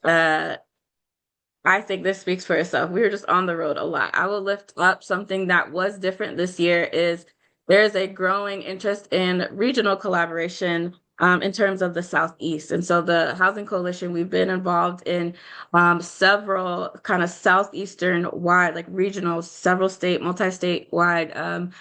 I think this speaks for itself. We were just on the road a lot. I will lift up something that was different this year is there is a growing interest in regional collaboration in terms of the Southeast. And so the Housing Coalition, we've been involved in several kind of Southeastern wide, like regional, several state, multi-state wide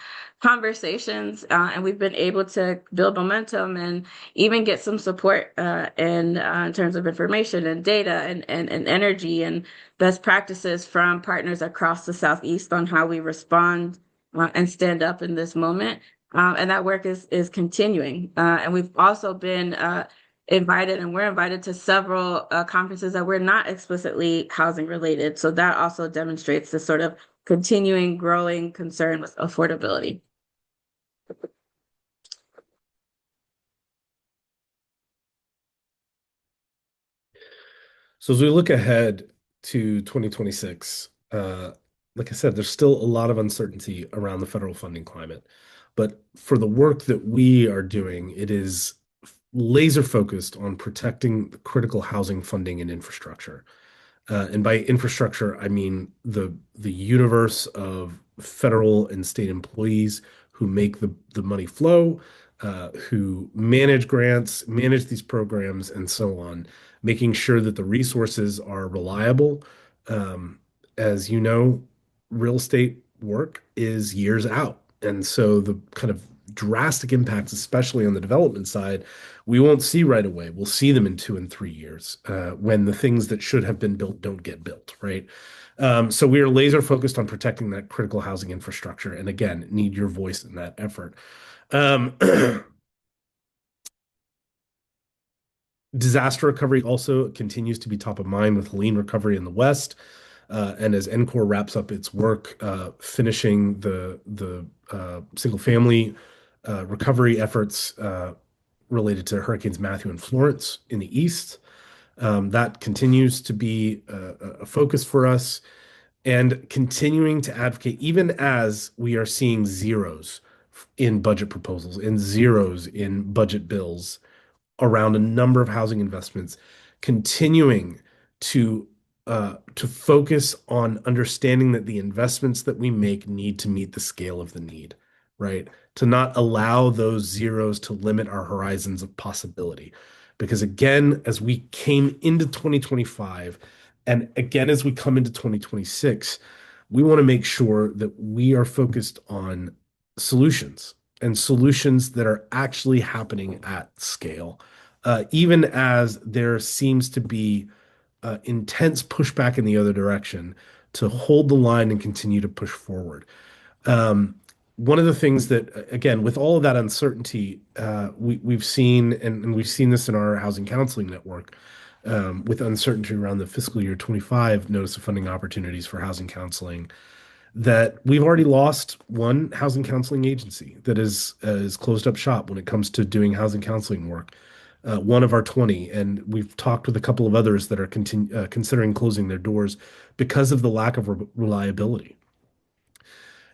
conversations, and we've been able to build momentum and even get some support in terms of information and data and energy and best practices from partners across the Southeast on how we respond and stand up in this moment. And that work is continuing. And we've also been invited, and we're invited to several conferences that were not explicitly housing related. So that also demonstrates this sort of continuing, growing concern with affordability. So as we look ahead to 2026, like I said, there's still a lot of uncertainty around the federal funding climate. But for the work that we are doing, it is laser focused on protecting the critical housing funding and infrastructure. And by infrastructure, I mean the universe of federal and state employees who make the money flow, who manage grants, manage these programs, and so on, making sure that the resources are reliable. Um, as you know, real estate work is years out. And so the kind of drastic impacts, especially on the development side, we won't see right away. We'll see them in 2 and 3 years when the things that should have been built don't get built, right? So we are laser focused on protecting that critical housing infrastructure. And again, need your voice in that effort. Um, Disaster recovery also continues to be top of mind with lien recovery in the West. And as NCORE wraps up its work, finishing the single family recovery efforts related to Hurricanes Matthew and Florence in the East. That continues to be a focus for us and continuing to advocate, even as we are seeing zeros in budget proposals and zeros in budget bills around a number of housing investments, continuing to focus on understanding that the investments that we make need to meet the scale of the need, right? To not allow those zeros to limit our horizons of possibility. Because again, as we came into 2025, and again, as we come into 2026, we want to make sure that we are focused on solutions and solutions that are actually happening at scale even as there seems to be intense pushback in the other direction to hold the line and continue to push forward. Um, One of the things that, again, with all of that uncertainty, we've seen, and we've seen this in our housing counseling network, with uncertainty around the fiscal year 25 notice of funding opportunities for housing counseling, that we've already lost one housing counseling agency that is closed up shop when it comes to doing housing counseling work. One of our 20, and we've talked with a couple of others that are considering closing their doors because of the lack of reliability.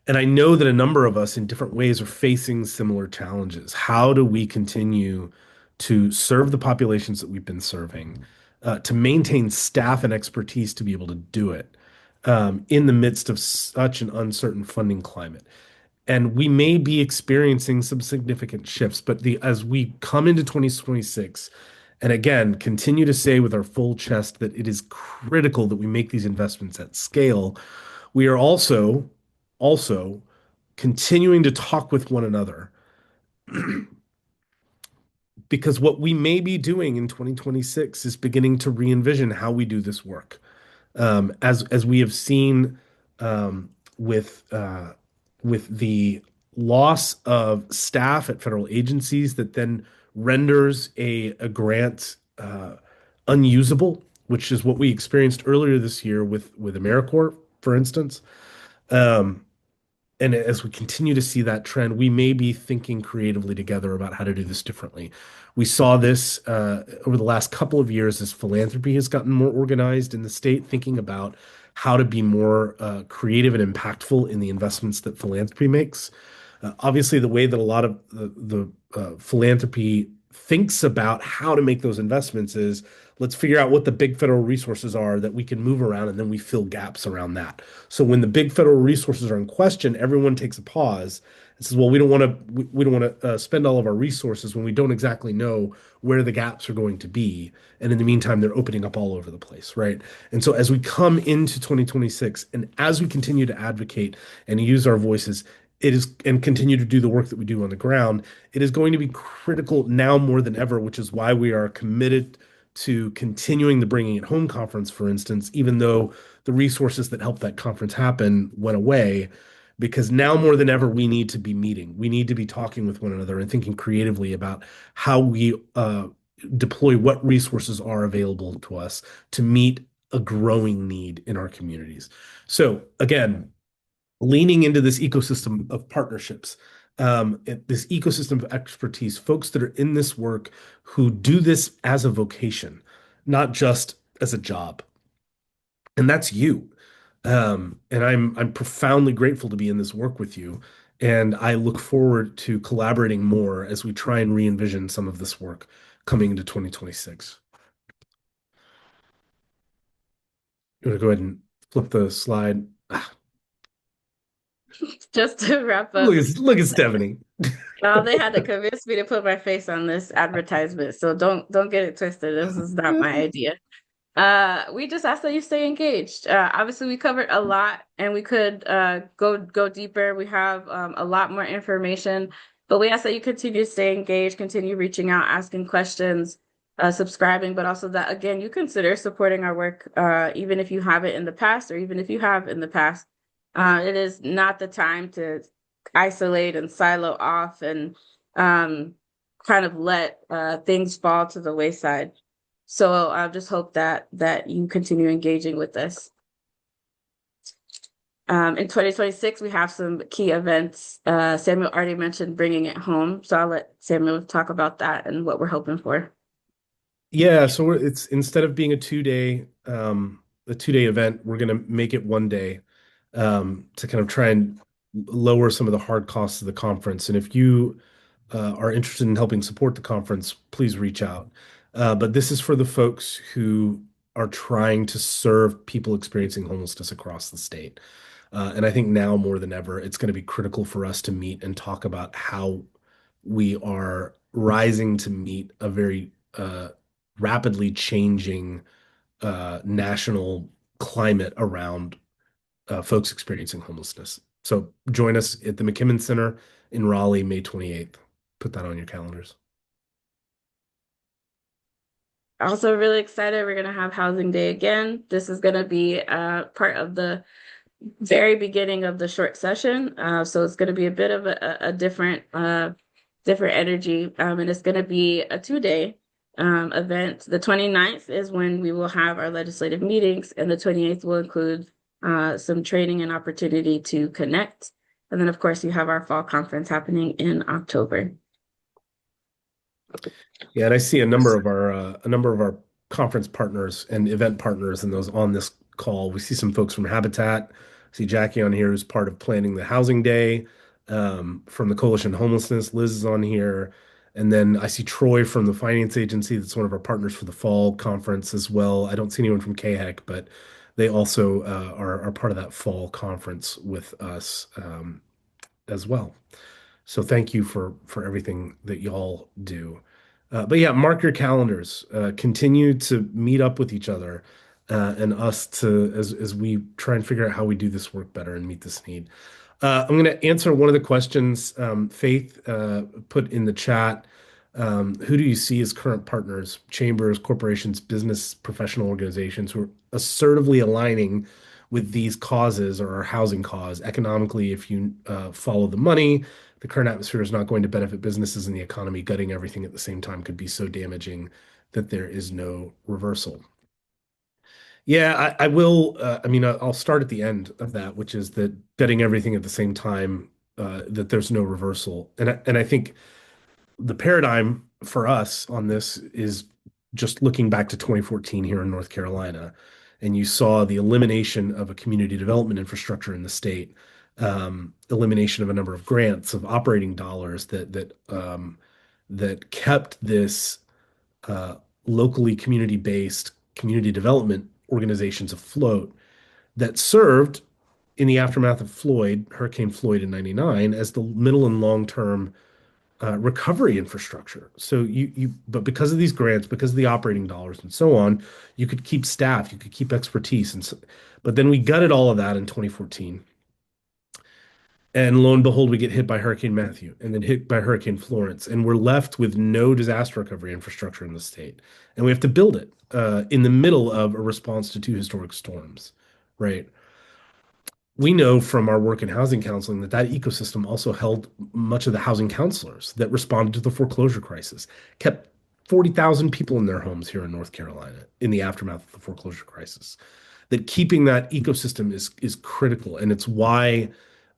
And I know that a number of us in different ways are facing similar challenges. How do we continue to serve the populations that we've been serving, to maintain staff and expertise to be able to do it in the midst of such an uncertain funding climate? And we may be experiencing some significant shifts, but as we come into 2026, and again, continue to say with our full chest that it is critical that we make these investments at scale, we are also continuing to talk with one another because what we may be doing in 2026 is beginning to re-envision how we do this work. As we have seen um, with with the loss of staff at federal agencies that then renders a grant unusable, which is what we experienced earlier this year with AmeriCorps, for instance. Um, and as we continue to see that trend, we may be thinking creatively together about how to do this differently. We saw this over the last couple of years as philanthropy has gotten more organized in the state, thinking about how to be more creative and impactful in the investments that philanthropy makes. Obviously, the way that a lot of the philanthropy thinks about how to make those investments is Let's figure out what the big federal resources are that we can move around, and then we fill gaps around that. So when the big federal resources are in question, everyone takes a pause and says, "Well, we don't want to spend all of our resources when we don't exactly know where the gaps are going to be." And in the meantime, they're opening up all over the place, right? And so as we come into 2026, and as we continue to advocate and use our voices, it is and continue to do the work that we do on the ground, it is going to be critical now more than ever, which is why we are committed to continuing the Bringing It Home conference, for instance, even though the resources that helped that conference happen went away, because now more than ever, we need to be meeting. We need to be talking with one another and thinking creatively about how we deploy what resources are available to us to meet a growing need in our communities. So, again, leaning into this ecosystem of partnerships, this ecosystem of expertise, folks that are in this work who do this as a vocation, not just as a job. And that's you. And I'm profoundly grateful to be in this work with you. And I look forward to collaborating more as we try and re-envision some of this work coming into 2026. You want to go ahead and flip the slide? Just to wrap up, Look at Stephanie. they had to convince me to put my face on this advertisement, so don't get it twisted. This is not my idea. We just ask that you stay engaged. Obviously, we covered a lot, and we could go deeper. We have a lot more information, but we ask that you continue to stay engaged, continue reaching out, asking questions, subscribing, but also that again, you consider supporting our work, even if you haven't in the past, or even if you have in the past. It is not the time to isolate and silo off and kind of let things fall to the wayside. So I just hope that you continue engaging with us. In 2026, we have some key events. Samuel already mentioned bringing it home, so I'll let Samuel talk about that and what we're hoping for. Yeah, so it's instead of being a 2 day event, we're gonna make it 1 day to kind of try and lower some of the hard costs of the conference. And if you are interested in helping support the conference, please reach out. But this is for the folks who are trying to serve people experiencing homelessness across the state. And I think now more than ever, it's going to be critical for us to meet and talk about how we are rising to meet a very rapidly changing national climate around folks experiencing homelessness. So join us at the McKimmon Center in Raleigh, May 28th. Put that on your calendars. Also, really excited. We're going to have Housing Day again. This is going to be part of the very beginning of the short session. So it's going to be a bit of a different different energy. And it's going to be a 2 day event. The 29th is when we will have our legislative meetings, and the 28th will include some training and opportunity to connect. And then, of course, you have our fall conference happening in October. Yeah, and I see a number of our conference partners and event partners and those on this call. We see some folks from Habitat. I see Jackie on here who's part of planning the housing day from the Coalition Homelessness. Liz is on here. And then I see Troy from the finance agency that's one of our partners for the fall conference as well. I don't see anyone from KHEC, but they also are part of that fall conference with us as well. So thank you for everything that y'all do. But yeah, mark your calendars. Continue to meet up with each other and us to as we try and figure out how we do this work better and meet this need. I'm going to answer one of the questions Faith put in the chat. Who do you see as current partners, chambers, corporations, business, professional organizations who are assertively aligning with these causes or our housing cause? Economically, if you follow the money, the current atmosphere is not going to benefit businesses and the economy. Gutting everything at the same time could be so damaging that there is no reversal. Yeah, I will. I mean, I'll start at the end of that, which is that gutting everything at the same time, that there's no reversal. And I think the paradigm for us on this is just looking back to 2014 here in North Carolina, and you saw the elimination of a community development infrastructure in the state, elimination of a number of grants, of operating dollars that kept this uh, locally community-based community development organizations afloat that served in the aftermath of Hurricane Floyd in 99 as the middle and long-term recovery infrastructure. But because of these grants, because of the operating dollars and so on, you could keep staff, you could keep expertise. But then we gutted all of that in 2014. And lo and behold, we get hit by Hurricane Matthew and then hit by Hurricane Florence. And we're left with no disaster recovery infrastructure in the state. And we have to build it in the middle of a response to two historic storms, right? We know from our work in housing counseling that that ecosystem also held much of the housing counselors that responded to the foreclosure crisis, kept 40,000 people in their homes here in North Carolina in the aftermath of the foreclosure crisis. That keeping that ecosystem is critical, and it's why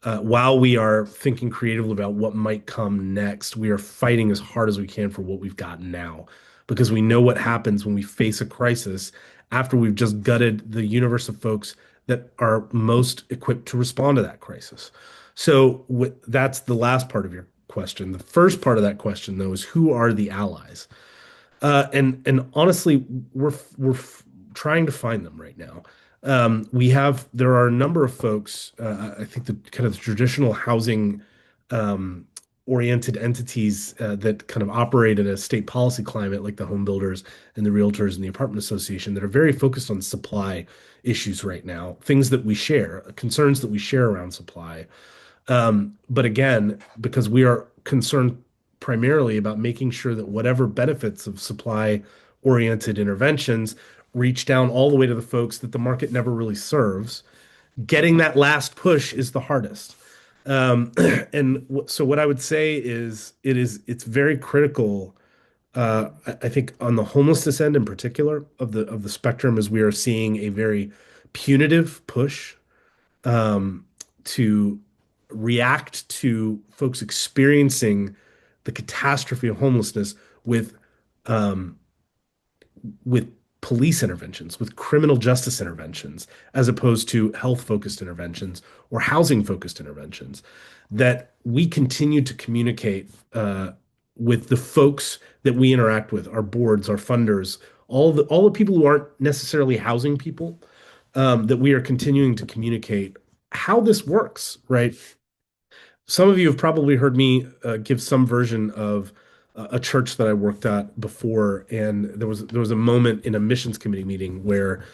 while we are thinking creatively about what might come next, we are fighting as hard as we can for what we've got now, because we know what happens when we face a crisis after we've just gutted the universe of folks that are most equipped to respond to that crisis. So that's the last part of your question. The first part of that question, though, is who are the allies? And honestly, we're trying to find them right now. There are a number of folks. I think the kind of traditional housing um, oriented entities that kind of operate in a state policy climate, like the home builders and the realtors and the apartment association, that are very focused on supply issues right now, things that we share, concerns that we share around supply. But again, because we are concerned primarily about making sure that whatever benefits of supply oriented interventions reach down all the way to the folks that the market never really serves, getting that last push is the hardest. So what I would say is it's very critical. I think on the homelessness end in particular of the spectrum, as we are seeing a very punitive push to react to folks experiencing the catastrophe of homelessness with um, with police interventions, with criminal justice interventions, as opposed to health-focused interventions or housing-focused interventions. That we continue to communicate with the folks that we interact with, our boards, our funders, all the people who aren't necessarily housing people, that we are continuing to communicate how this works, right? Some of you have probably heard me give some version of a church that I worked at before, and there was a moment in a missions committee meeting where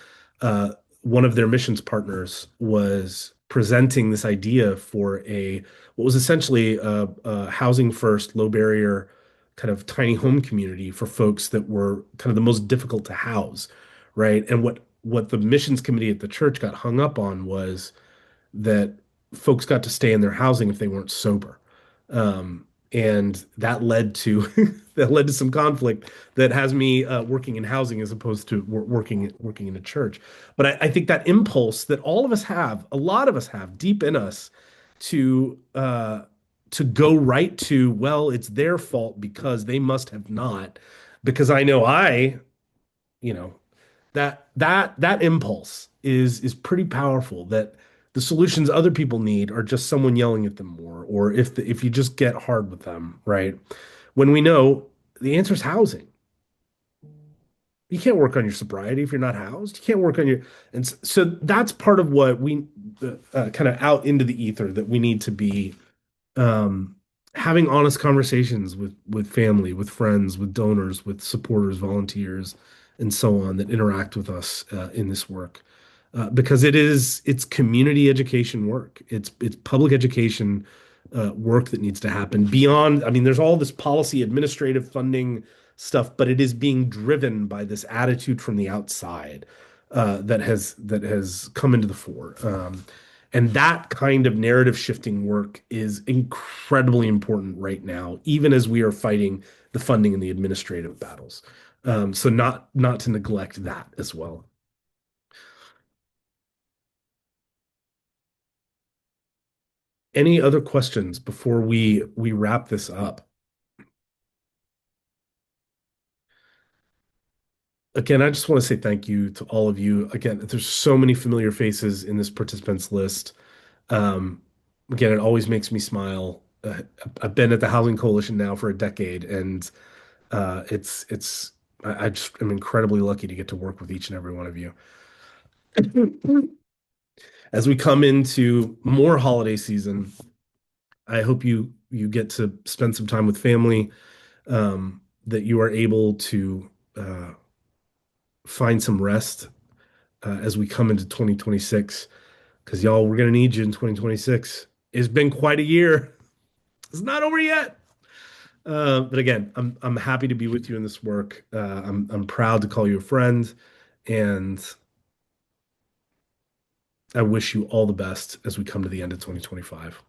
one of their missions partners was presenting this idea for a what was essentially a housing first, low barrier, kind of tiny home community for folks that were kind of the most difficult to house, right? And what the missions committee at the church got hung up on was that folks got to stay in their housing if they weren't sober. And that led to that led to some conflict that has me working in housing as opposed to working in a church. But I think that impulse that all of us have, a lot of us have deep in us, to go right to, well, it's their fault because they must have not, because I know you know, that impulse is pretty powerful, that the solutions other people need are just someone yelling at them more, or if you just get hard with them, right? When we know the answer is housing. You can't work on your sobriety if you're not housed. You can't work on your so that's part of what we kind of out into the ether that we need to be um, having honest conversations with family, with friends, with donors, with supporters, volunteers, and so on that interact with us in this work, because it's community education work. It's public education work that needs to happen beyond. I mean, there's all this policy, administrative funding stuff, but it is being driven by this attitude from the outside that has come into the fore. And that kind of narrative shifting work is incredibly important right now, even as we are fighting the funding and the administrative battles. So not to neglect that as well. Any other questions before we wrap this up? Again, I just want to say thank you to all of you. Again, there's so many familiar faces in this participants list. Um, Again, it always makes me smile. I've been at the Housing Coalition now for a decade, and it's I just am incredibly lucky to get to work with each and every one of you. As we come into more holiday season, I hope you get to spend some time with family, that you are able to find some rest as we come into 2026. Because y'all, we're gonna need you in 2026. It's been quite a year. It's not over yet. But again, I'm happy to be with you in this work. I'm proud to call you a friend, and I wish you all the best as we come to the end of 2025.